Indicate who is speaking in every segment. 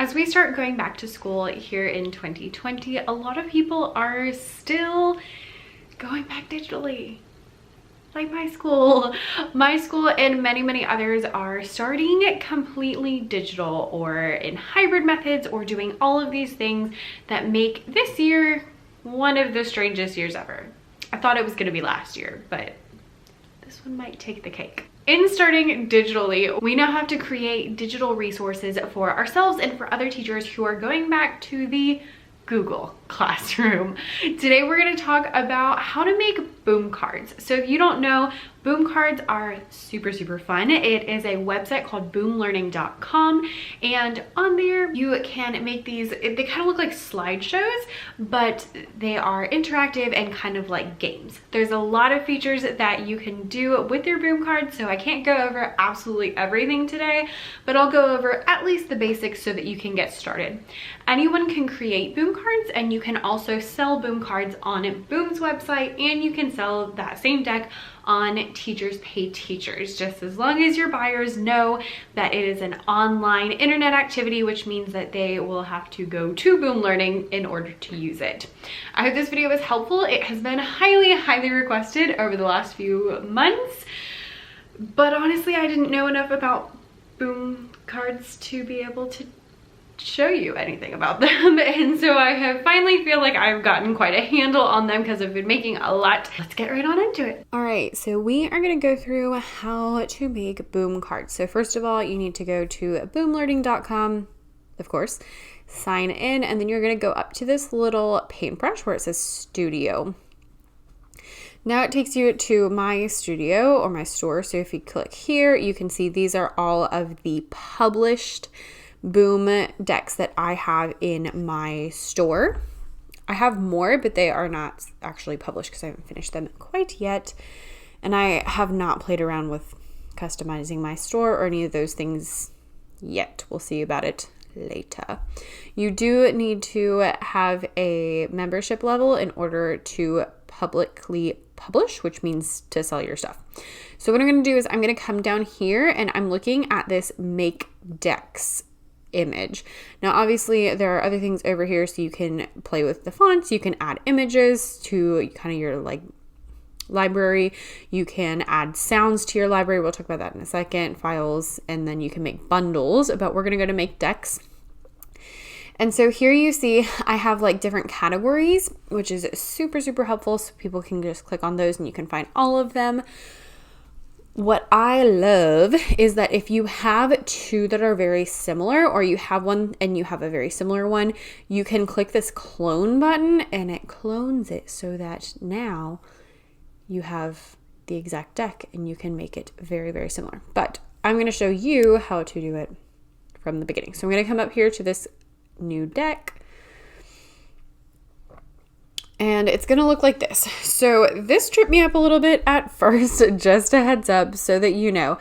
Speaker 1: As we start going back to school here in 2020, a lot of people are still going back digitally. Like my school and many others are starting completely digital or in hybrid methods or doing all of these things that make this year one of the strangest years ever. I thought it was gonna be last year, but this one might take the cake. In starting digitally, we now have to create digital resources for ourselves and for other teachers who are going back to the Google Classroom. Today we're going to talk about how to make boom cards. So if you don't know, boom cards are super fun. It is a website called boomlearning.com, and on there you can make these. They kind of look like slideshows, but they are interactive and kind of like games. There's a lot of features that you can do with your boom cards, so I can't go over absolutely everything today, but I'll go over at least the basics so that you can get started. Anyone can create boom cards, and you can also sell boom cards on Boom's website, and you can sell that same deck on Teachers Pay Teachers, just as long as your buyers know that it is an online internet activity, which means that they will have to go to Boom Learning in order to use it. I hope this video was helpful. It has been highly requested over the last few months, but honestly, I didn't know enough about boom cards to be able to show you anything about them, and so I have finally feel like I've gotten quite a handle on them because I've been making a lot. Let's get right on into it. All right, so we are going to go through how to make boom cards. So first of all, you need to go to boomlearning.com, of course, sign in, and then you're going to go up to this little paintbrush where it says studio. Now it takes you to my studio or my store. So if you click here, you can see these are all of the published boom decks that I have in my store. I have more, but they are not actually published because I haven't finished them quite yet. And I have not played around with customizing my store or any of those things yet. We'll see about it later. You do need to have a membership level in order to publicly publish, which means to sell your stuff. So what I'm going to do is I'm going to come down here and I'm looking at this make decks image. Now obviously there are other things over here, so you can play with the fonts, you can add images to kind of your like library, you can add sounds to your library, we'll talk about that in a second, files, and then you can make bundles, but we're going to go to make decks. And so here you see I have like different categories, which is super helpful, so people can just click on those and you can find all of them. What I love is that if you have two that are very similar, or you have one and you have a very similar one, you can click this clone button and it clones it so that now you have the exact deck and you can make it very similar. But I'm going to show you how to do it from the beginning. So I'm going to come up here to this new deck. And it's going to look like this. So this tripped me up a little bit at first, just a heads up so that you know.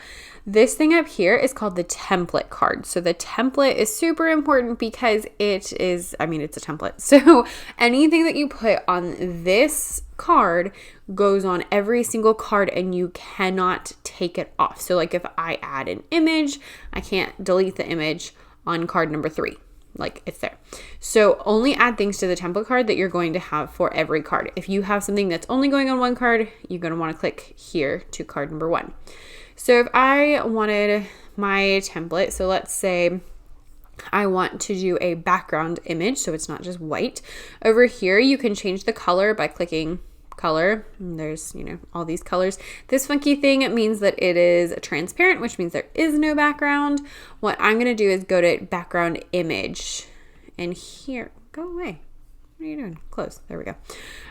Speaker 1: This thing up here is called the template card. So the template is super important because it is, I mean, it's a template. So anything that you put on this card goes on every single card and you cannot take it off. So like if I add an image, I can't delete the image on card number 3. Like it's there. So only add things to the template card that you're going to have for every card. If you have something that's only going on one card, you're going to want to click here to card number 1. So if I wanted my template, so let's say I want to do a background image, so it's not just white. Over here, you can change the color by clicking color. And there's, you know, all these colors. This funky thing, it means that it is transparent, which means there is no background. What I'm going to do is go to background image, and here, go away. What are you doing? Close. There we go.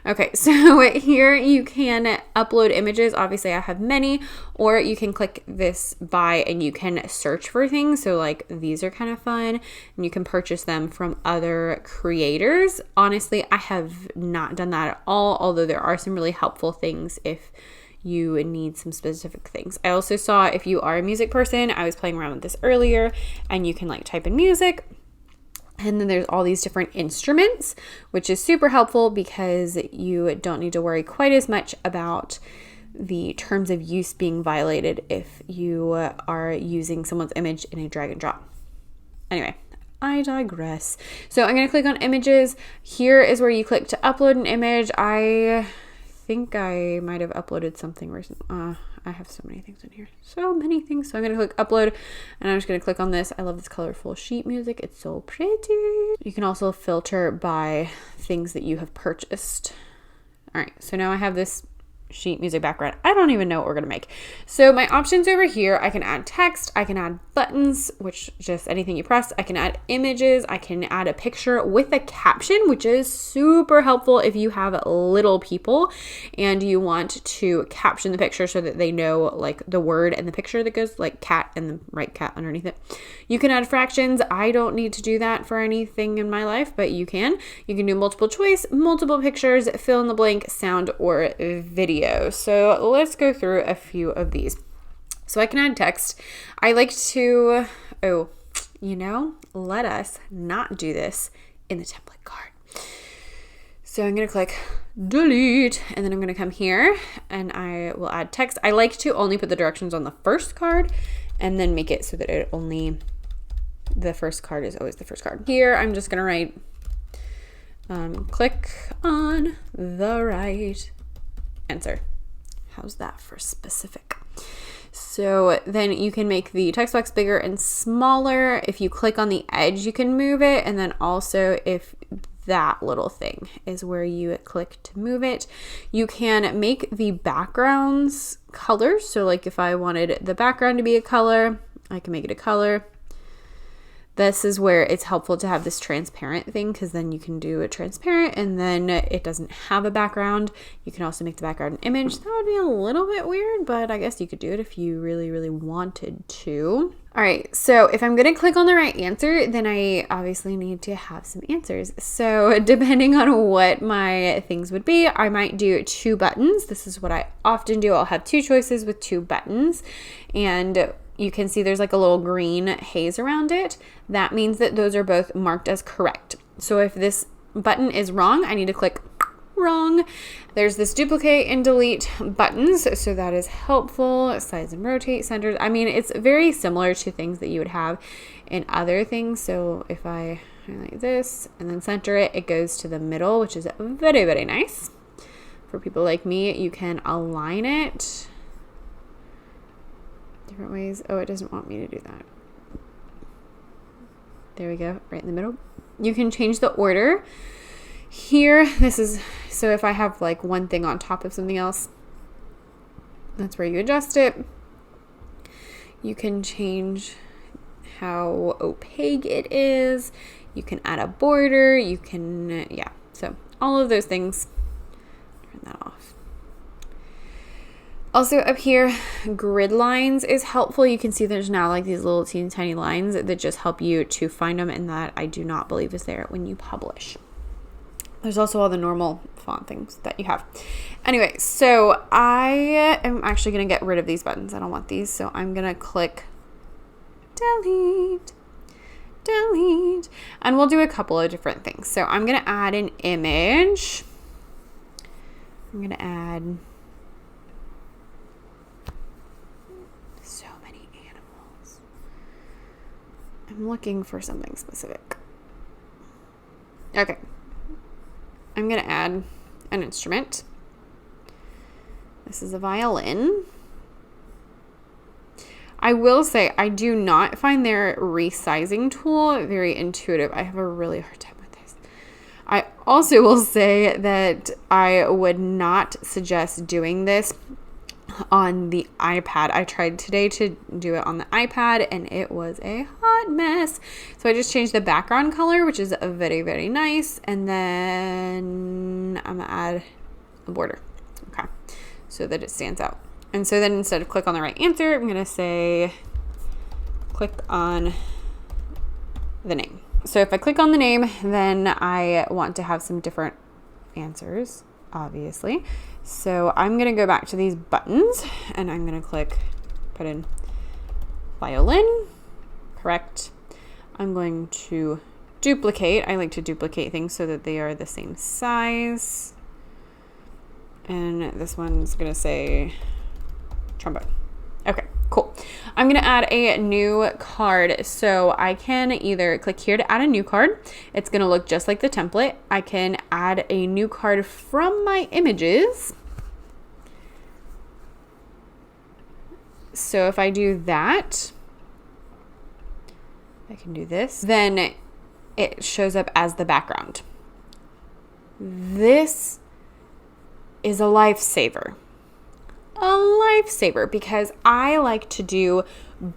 Speaker 1: Okay, so here you can upload images. Obviously, I have many, or you can click this buy and you can search for things. So like these are kind of fun, and you can purchase them from other creators. Honestly, I have not done that at all, although there are some really helpful things if you need some specific things. I also saw if you are a music person, I was playing around with this earlier, and you can like type in music. And then there's all these different instruments, which is super helpful because you don't need to worry quite as much about the terms of use being violated if you are using someone's image in a drag and drop. Anyway, I digress. So I'm going to click on images. Here is where you click to upload an image. I think I might have uploaded something recently. I have so many things in here. So many things. So I'm going to click upload and I'm just going to click on this. I love this colorful sheet music. It's so pretty. You can also filter by things that you have purchased. All right. So now I have this sheet music background. I don't even know what we're gonna make. So my options over here, I can add text, I can add buttons, which just anything you press. I can add images, I can add a picture with a caption, which is super helpful if you have little people and you want to caption the picture so that they know like the word and the picture that goes like cat and the right cat underneath it. You can add fractions. I don't need to do that for anything in my life, but you can. You can do multiple choice, multiple pictures, fill in the blank, sound, or video. So let's go through a few of these. So I can add text. I like to, let us not do this in the template card. So I'm going to click delete and then I'm going to come here and I will add text. I like to only put the directions on the first card and then make it so that the first card is always the first card. Here I'm just going to write, click on the right answer. How's that for specific? So then you can make the text box bigger and smaller. If you click on the edge, you can move it. And then also if that little thing is where you click to move it, you can make the backgrounds colors. So like if I wanted the background to be a color, I can make it a color. This is where it's helpful to have this transparent thing because then you can do it transparent and then it doesn't have a background. You can also make the background an image. That would be a little bit weird, but I guess you could do it if you really, really wanted to. All right, so if I'm gonna click on the right answer, then I obviously need to have some answers. So depending on what my things would be, I might do 2 buttons. This is what I often do. I'll have 2 choices with 2 buttons and you can see there's like a little green haze around it. That means that those are both marked as correct. So if this button is wrong, I need to click wrong. There's this duplicate and delete buttons. So that is helpful. Size and rotate, centers. I mean, it's very similar to things that you would have in other things. So if I highlight this and then center it, it goes to the middle, which is very, very nice. For people like me, you can align it different ways. Oh, it doesn't want me to do that. There we go, right in the middle. You can change the order. Here, this is, so if I have like one thing on top of something else, that's where you adjust it. You can change how opaque it is. You can add a border. You can, so all of those things, turn that off. Also up here, grid lines is helpful. You can see there's now like these little teeny tiny lines that just help you to find them, and that I do not believe is there when you publish. There's also all the normal font things that you have. Anyway, so I am actually going to get rid of these buttons. I don't want these, so I'm going to click delete, delete, and we'll do a couple of different things. So I'm going to add an image. I'm going to add I'm looking for something specific. Okay. I'm going to add an instrument. This is a violin. I will say I do not find their resizing tool very intuitive. I have a really hard time with this. I also will say that I would not suggest doing this on the iPad. I tried today to do it on the iPad and it was a hot mess. So I just changed the background color, which is very, very nice. And then I'm gonna add a border. Okay. So that it stands out. And so then instead of click on the right answer, I'm gonna say click on the name. So if I click on the name, then I want to have some different answers, obviously. So I'm going to go back to these buttons and I'm going to put in violin, correct. I'm going to duplicate. I like to duplicate things so that they are the same size. And this one's going to say trombone. Okay, cool. I'm gonna add a new card. So I can either click here to add a new card. It's gonna look just like the template. I can add a new card from my images. So if I do that, I can do this, then it shows up as the background. This is a lifesaver. A lifesaver, because I like to do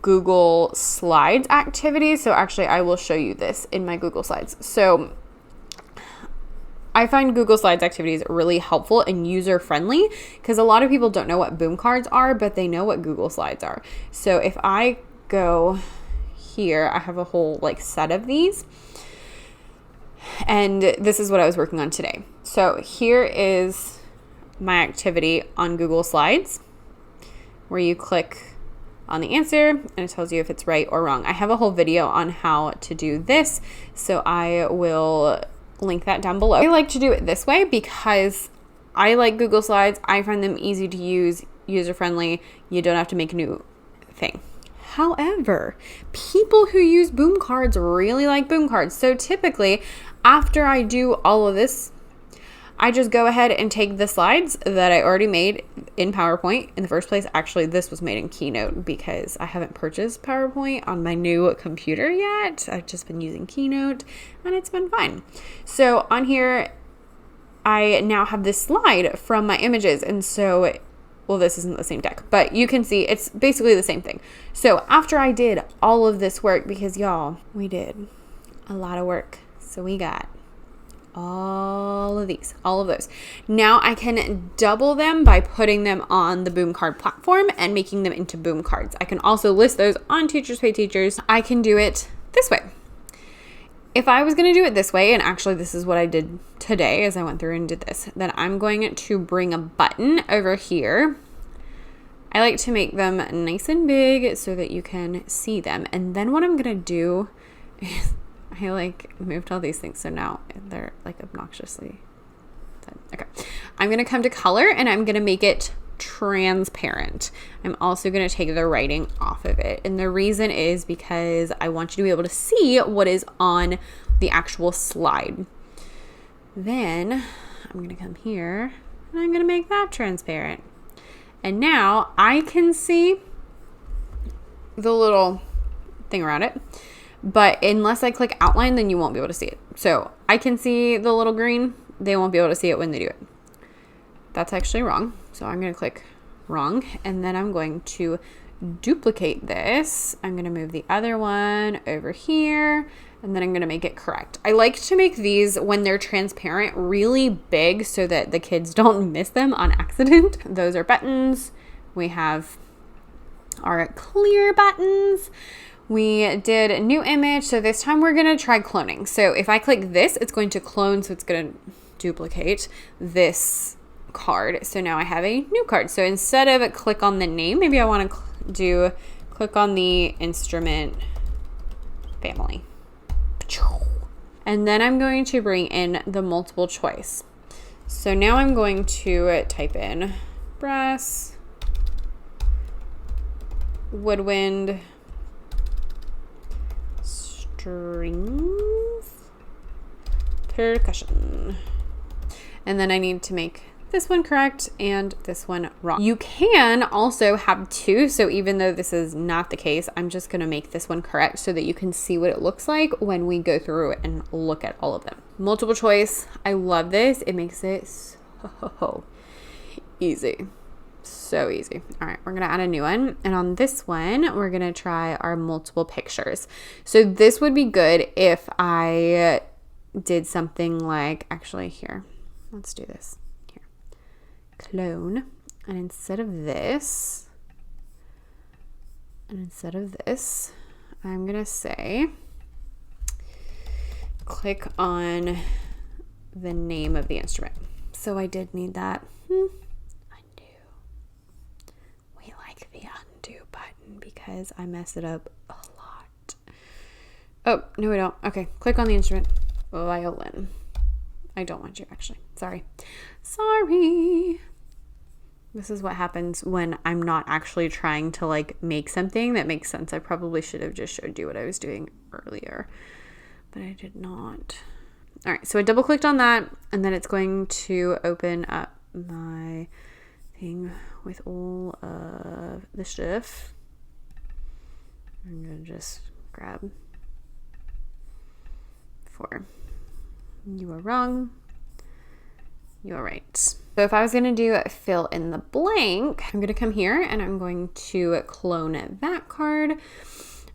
Speaker 1: Google Slides activities. So actually I will show you this in my Google Slides. So I find Google Slides activities really helpful and user-friendly, because a lot of people don't know what boom cards are, but they know what Google Slides are. So if I go here, I have a whole like set of these, and this is what I was working on today. So here is my activity on Google Slides, where you click on the answer and it tells you if it's right or wrong. I have a whole video on how to do this, so I will link that down below. I like to do it this way because I like Google Slides. I find them easy to use, user-friendly. You don't have to make a new thing. However, people who use boom cards really like boom cards. So typically, after I do all of this, I just go ahead and take the slides that I already made in PowerPoint. In the first place, actually, this was made in Keynote because I haven't purchased PowerPoint on my new computer yet. I've just been using Keynote and it's been fine. So on here, I now have this slide from my images. And so, well, this isn't the same deck, but you can see it's basically the same thing. So after I did all of this work, because y'all, we did a lot of work. So we got all of those. Now I can double them by putting them on the boom card platform and making them into boom cards. I can also list those on Teachers Pay Teachers. I can do it this way. If I was going to do it this way, and actually this is what I did today as I went through and did this, then I'm going to bring a button over here. I like to make them nice and big so that you can see them. And then what I'm going to do is I like moved all these things, so now they're like obnoxiously done. Okay, I'm gonna come to color and I'm gonna make it transparent. I'm also gonna take the writing off of it, and the reason is because I want you to be able to see what is on the actual slide. Then I'm gonna come here and I'm gonna make that transparent, and now I can see the little thing around it. But unless I click outline, then you won't be able to see it. So I can see the little green. They won't be able to see it when they do it. That's actually wrong. So I'm going to click wrong. And then I'm going to duplicate this. I'm going to move the other one over here. And then I'm going to make it correct. I like to make these, when they're transparent, really big so that the kids don't miss them on accident. Those are buttons. We have our clear buttons. We did a new image, so this time we're gonna try cloning. So if I click this, it's going to clone, so it's gonna duplicate this card. So now I have a new card. So instead of click on the name, maybe I wanna do click on the instrument family. And then I'm going to bring in the multiple choice. So now I'm going to type in brass, woodwind, strings, percussion. And then I need to make this one correct and this one wrong. You can also have two, so even though this is not the case, I'm just gonna make this one correct so that you can see what it looks like when we go through and look at all of them. Multiple choice, I love this. It makes it so easy. So easy. All right, we're gonna add a new one. And on this one, we're gonna try our multiple pictures. So this would be good if I did something like, actually here, let's do this. Here, clone. And instead of this, I'm gonna say, click on the name of the instrument. So I did need that. The undo button because I mess it up a lot. Oh, no, we don't. Okay, click on the instrument. Violin. I don't want you, actually. Sorry. This is what happens when I'm not actually trying to like make something that makes sense. I probably should have just showed you what I was doing earlier, but I did not. All right, so I double clicked on that, and then it's going to open up my thing with all of the stuff. I'm gonna just grab 4. You are wrong. You are right. So if I was gonna do fill in the blank, I'm gonna come here and I'm going to clone that card.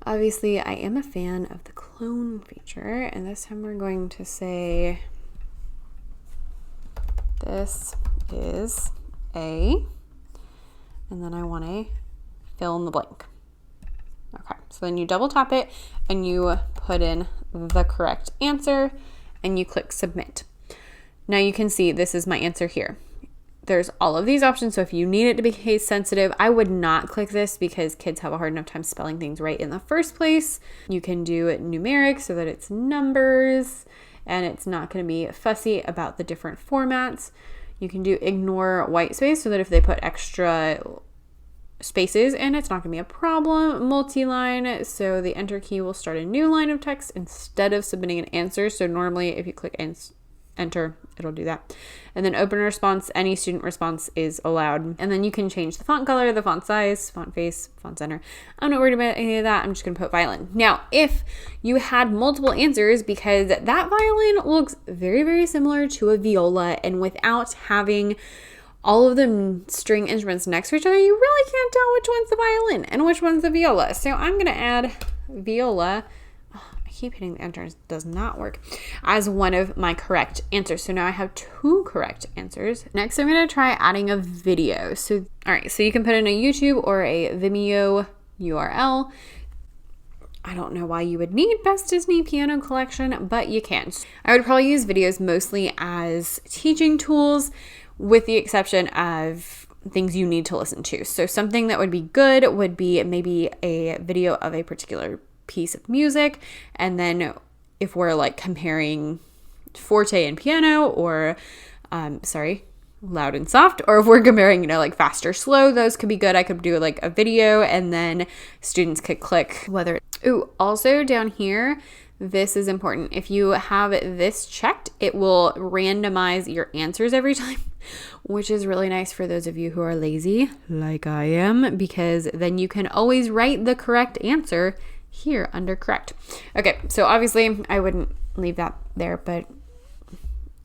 Speaker 1: Obviously, I am a fan of the clone feature, and this time we're going to say, this is a, and then I want to fill in the blank. Okay, so then you double tap it and you put in the correct answer and you click submit. Now you can see this is my answer here. There's all of these options, so if you need it to be case sensitive, I would not click this because kids have a hard enough time spelling things right in the first place. You can do it numeric so that it's numbers and it's not going to be fussy about the different formats. You can do ignore white space so that if they put extra spaces in, it's not going to be a problem. Multi-line, so the enter key will start a new line of text instead of submitting an answer. So normally if you click enter, it'll do that. And then open response, any student response is allowed. And then you can change the font color, the font size, font face, font center. I'm not worried about any of that. I'm just gonna put violin. Now, if you had multiple answers, because that violin looks very, very similar to a viola, and without having all of the string instruments next to each other, you really can't tell which one's the violin and which one's the viola. So I'm gonna add viola. Keep hitting the enter, does not work, as one of my correct answers. So now I have 2 correct answers. Next, I'm going to try adding a video. So, all right, so you can put in a YouTube or a Vimeo URL. I don't know why you would need Best Disney Piano Collection, but you can. I would probably use videos mostly as teaching tools, with the exception of things you need to listen to. So something that would be good would be maybe a video of a particular piece of music, and then if we're like comparing forte and piano, or loud and soft, or if we're comparing, like fast or slow, those could be good. I could do like a video, and then students could click whether. Also down here, this is important. If you have this checked, it will randomize your answers every time, which is really nice for those of you who are lazy like I am, because then you can always write the correct answer here under correct. Okay, so obviously I wouldn't leave that there, but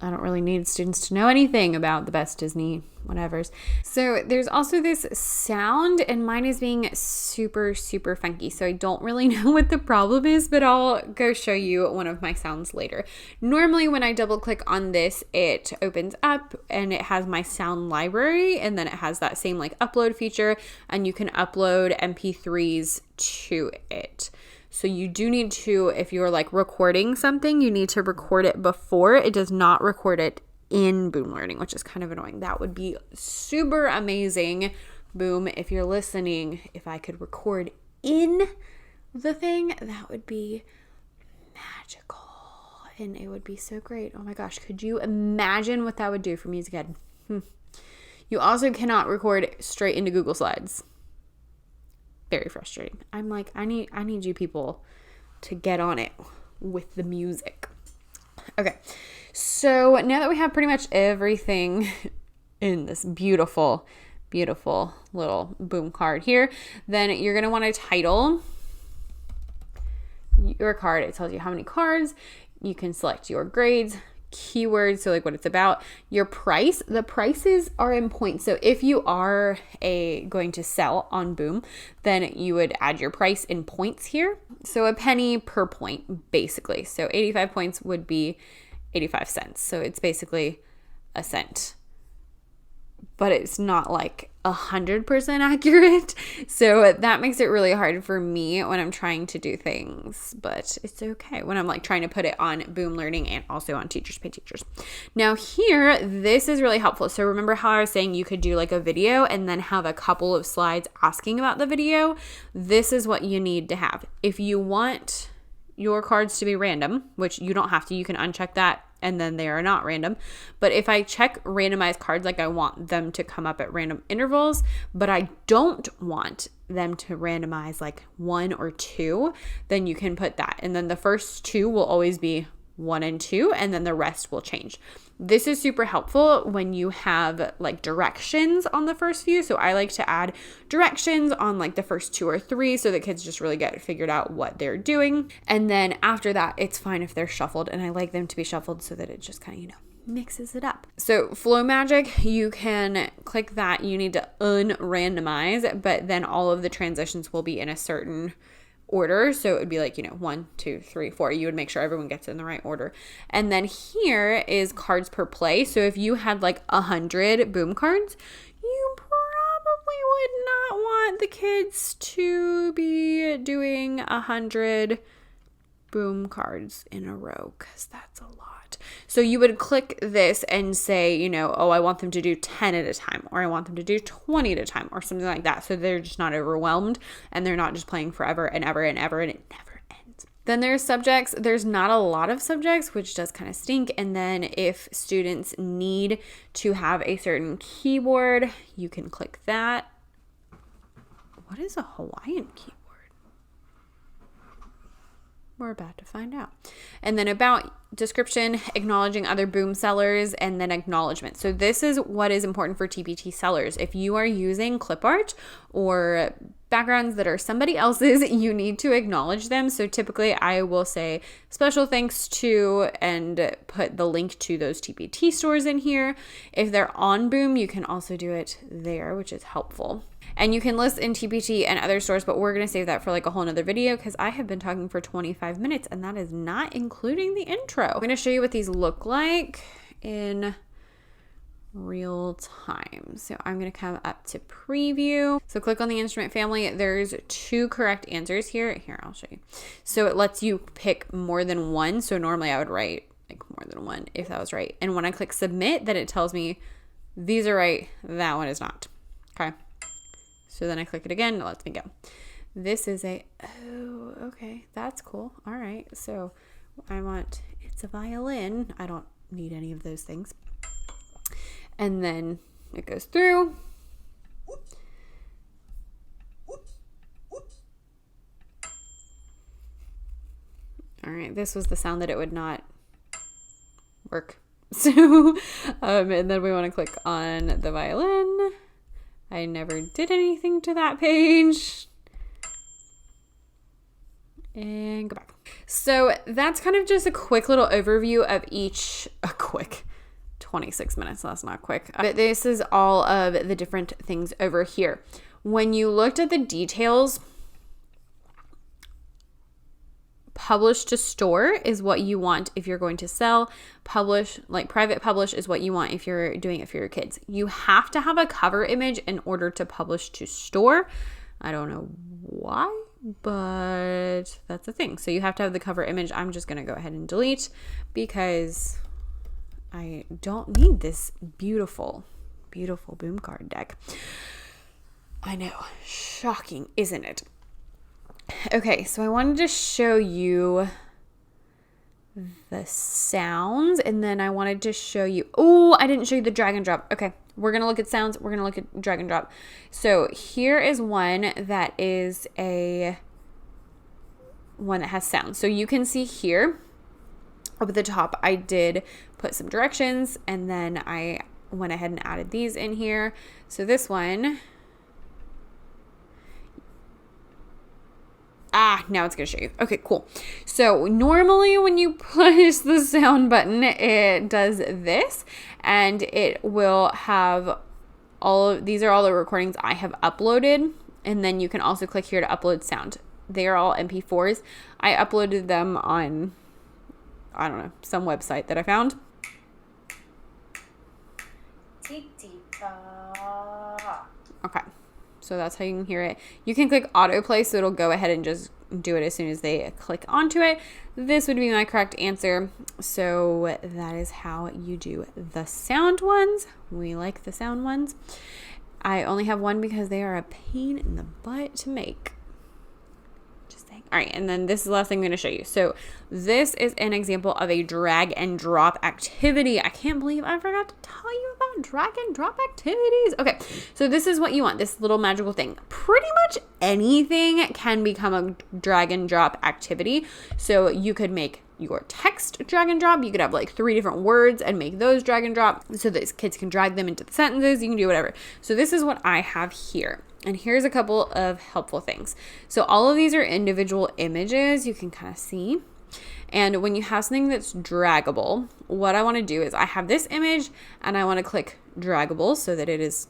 Speaker 1: I don't really need students to know anything about the Best Disney whatevers. So there's also this sound, and mine is being super, super funky. So I don't really know what the problem is, but I'll go show you one of my sounds later. Normally when I double click on this, it opens up and it has my sound library, and then it has that same like upload feature, and you can upload MP3s to it. So you do need to, if you're like recording something, you need to record it before. It does not record it in Boom Learning, which is kind of annoying. That would be super amazing, Boom, if you're listening. If I could record in the thing, that would be magical, and it would be so great. Oh my gosh, could you imagine what that would do for Music Ed? You also cannot record straight into Google Slides. Very frustrating. I'm like, I need you people to get on it with the music. Okay, so now that we have pretty much everything in this beautiful, beautiful little Boom card here, then you're going to want to title your card. It tells you how many cards. You can select your grades, keywords, so like what it's about, your price. The prices are in points. So if you are going to sell on Boom, then you would add your price in points here. So a penny per point, basically. So 85 points would be 85 cents. So it's basically a cent. But it's not like 100% accurate. So that makes it really hard for me when I'm trying to do things, but it's okay when I'm like trying to put it on Boom Learning and also on Teachers Pay Teachers. Now here, this is really helpful. So remember how I was saying you could do like a video and then have a couple of slides asking about the video? This is what you need to have. If you want your cards to be random, which you don't have to, you can uncheck that and then they are not random. But if I check randomized cards, like I want them to come up at random intervals, but I don't want them to randomize like 1 or 2, then you can put that. And then the first 2 will always be 1 and 2, and then the rest will change. This is super helpful when you have like directions on the first few. So I like to add directions on like the first 2 or 3 so that kids just really get figured out what they're doing. And then after that, it's fine if they're shuffled, and I like them to be shuffled so that it just kind of, mixes it up. So Flow Magic, you can click that. You need to unrandomize, but then all of the transitions will be in a certain order. So it would be like, 1, 2, 3, 4. You would make sure everyone gets in the right order. And then here is cards per play. So if you had like 100 boom cards, you probably would not want the kids to be doing 100 boom cards in a row, because that's a lot. So you would click this and say, oh, I want them to do 10 at a time, or I want them to do 20 at a time, or something like that. So they're just not overwhelmed, and they're not just playing forever and ever and ever, and it never ends. Then there's subjects. There's not a lot of subjects, which does kind of stink. And then if students need to have a certain keyboard, you can click that. What is a Hawaiian keyboard? We're about to find out. And then about, description, acknowledging other boom sellers, and then acknowledgement. So this is what is important for TPT sellers. If you are using clip art or backgrounds that are somebody else's, you need to acknowledge them. So typically I will say special thanks to, and put the link to those TPT stores in here. If they're on Boom, you can also do it there, which is helpful. And you can list in TPT and other stores, but we're going to save that for like a whole nother video, because I have been talking for 25 minutes and that is not including the intro. I'm going to show you what these look like in real time. So I'm going to come up to preview. So click on the instrument family. There's 2 correct answers here. Here, I'll show you. So it lets you pick more than one. So normally I would write like more than one if that was right. And when I click submit, then it tells me these are right, that one is not. Okay. So then I click it again, it lets me go. This is oh, okay, that's cool. All right, so it's a violin. I don't need any of those things. And then it goes through. All right, this was the sound that it would not work. So, and then we want to click on the violin. I never did anything to that page. And go back. So that's kind of just a quick little overview of each, 26 minutes, that's not quick. But this is all of the different things over here. When you looked at the details, publish to store is what you want if you're going to sell. Publish, like private publish, is what you want if you're doing it for your kids. You have to have a cover image in order to publish to store. I don't know why, but that's a thing. So you have to have the cover image. I'm just going to go ahead and delete because I don't need this beautiful, beautiful boom card deck. I know, shocking, isn't it? Okay, so I wanted to show you the sounds, and then I wanted to show you, I didn't show you the drag and drop. Okay, we're going to look at sounds. We're going to look at drag and drop. So here is one that is one that has sounds. So you can see here up at the top, I did put some directions, and then I went ahead and added these in here. So this one, now it's going to show you. Okay, cool. So normally when you push the sound button, it does this, and it will have these are all the recordings I have uploaded. And then you can also click here to upload sound. They are all MP4s. I uploaded them on, I don't know, some website that I found. Okay. So that's how you can hear it. You can click autoplay, so it'll go ahead and just do it as soon as they click onto it. This would be my correct answer. So that is how you do the sound ones. We like the sound ones. I only have one because they are a pain in the butt to make. Just saying.
Speaker 2: All right, and then this is the last thing I'm going to show you. So this is an example of a drag and drop activity. I can't believe I forgot to tell you about drag and drop activities. Okay, so this is what you want, this little magical thing. Pretty much anything can become a drag and drop activity. So you could make your text drag and drop. You could have like 3 different words and make those drag and drop so that kids can drag them into the sentences. You can do whatever. So this is what I have here. And here's a couple of helpful things. So all of these are individual images you can kind of see. And when you have something that's draggable, what I want to do is I have this image and I want to click draggable so that it is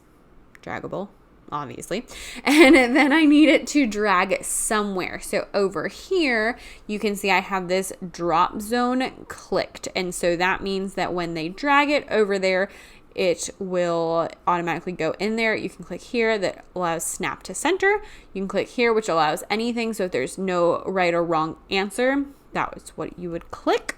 Speaker 2: draggable, obviously. And then I need it to drag somewhere. So over here, you can see I have this drop zone clicked. And so that means that when they drag it over there, it will automatically go in there. You can click here that allows snap to center. You can click here, which allows anything. So if there's no right or wrong answer, that was what you would click.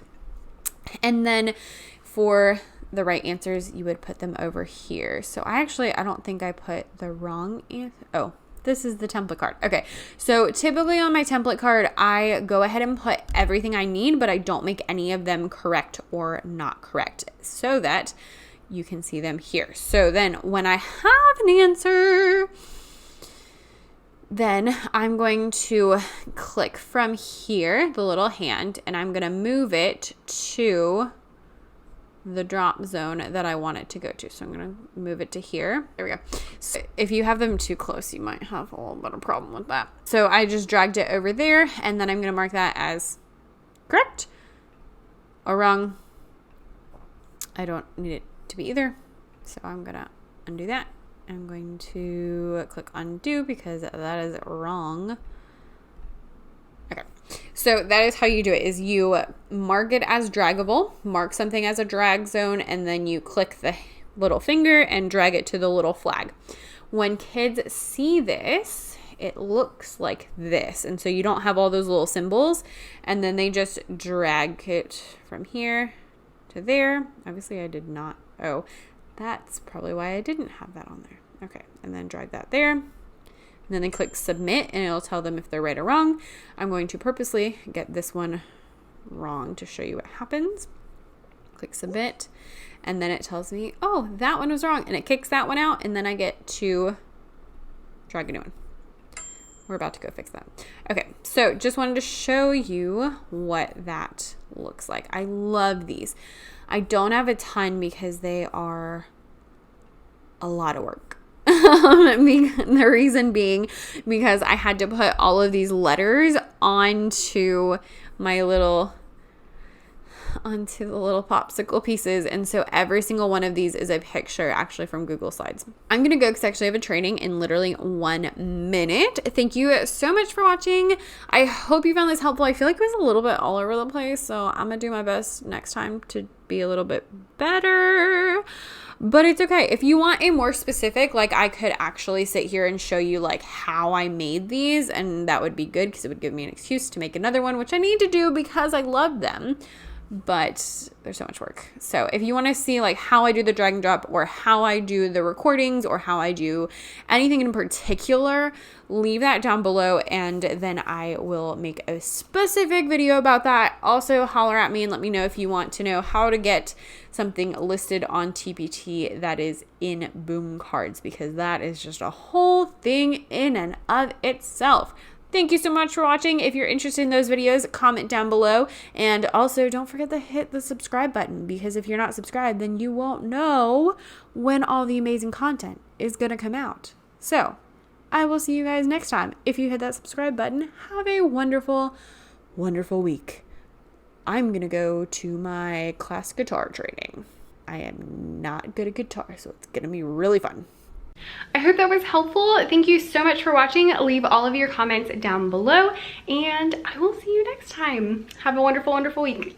Speaker 2: And then for the right answers, you would put them over here. So I don't think I put the wrong answer. Oh, this is the template card. Okay. So typically on my template card, I go ahead and put everything I need, but I don't make any of them correct or not correct so that you can see them here. So then when I have an answer, then I'm going to click from here, the little hand, and I'm going to move it to the drop zone that I want it to go to. So I'm going to move it to here. There we go. So if you have them too close, you might have a little bit of problem with that. So I just dragged it over there, and then I'm going to mark that as correct or wrong. I don't need it to be either. So I'm going to undo that. I'm going to click undo because that is wrong. Okay. So that is how you do it, is you mark it as draggable, mark something as a drag zone, and then you click the little finger and drag it to the little flag. When kids see this, it looks like this. And so you don't have all those little symbols, and then they just drag it from here to there. Obviously I did not. Oh, that's probably why I didn't have that on there. Okay, and then drag that there. And then they click submit, and it'll tell them if they're right or wrong. I'm going to purposely get this one wrong to show you what happens. Click submit, and then it tells me, oh, that one was wrong, and it kicks that one out, and then I get to drag a new one. We're about to go fix that. Okay, so just wanted to show you what that looks like. I love these. I don't have a ton because they are a lot of work. The reason being because I had to put all of these letters onto the little popsicle pieces, and so every single one of these is a picture actually from Google Slides. I'm gonna go because I actually have a training in literally 1 minute. Thank you so much for watching. I hope you found this helpful. I feel like it was a little bit all over the place, so I'm gonna do my best next time to be a little bit better, but it's okay. If you want a more specific, like I could actually sit here and show you like how I made these, and that would be good because it would give me an excuse to make another one, which I need to do because I love them. But there's so much work. So if you want to see like how I do the drag and drop, or how I do the recordings, or how I do anything in particular, leave that down below, and then I will make a specific video about that. Also holler at me and let me know if you want to know how to get something listed on TPT that is in Boom Cards, because that is just a whole thing in and of itself. Thank you so much for watching. If you're interested in those videos, comment down below. And also don't forget to hit the subscribe button, because if you're not subscribed, then you won't know when all the amazing content is going to come out. So I will see you guys next time. If you hit that subscribe button, have a wonderful, wonderful week. I'm going to go to my class guitar training. I am not good at guitar, so it's going to be really fun.
Speaker 1: I hope that was helpful. Thank you so much for watching. Leave all of your comments down below, and I will see you next time. Have a wonderful, wonderful week.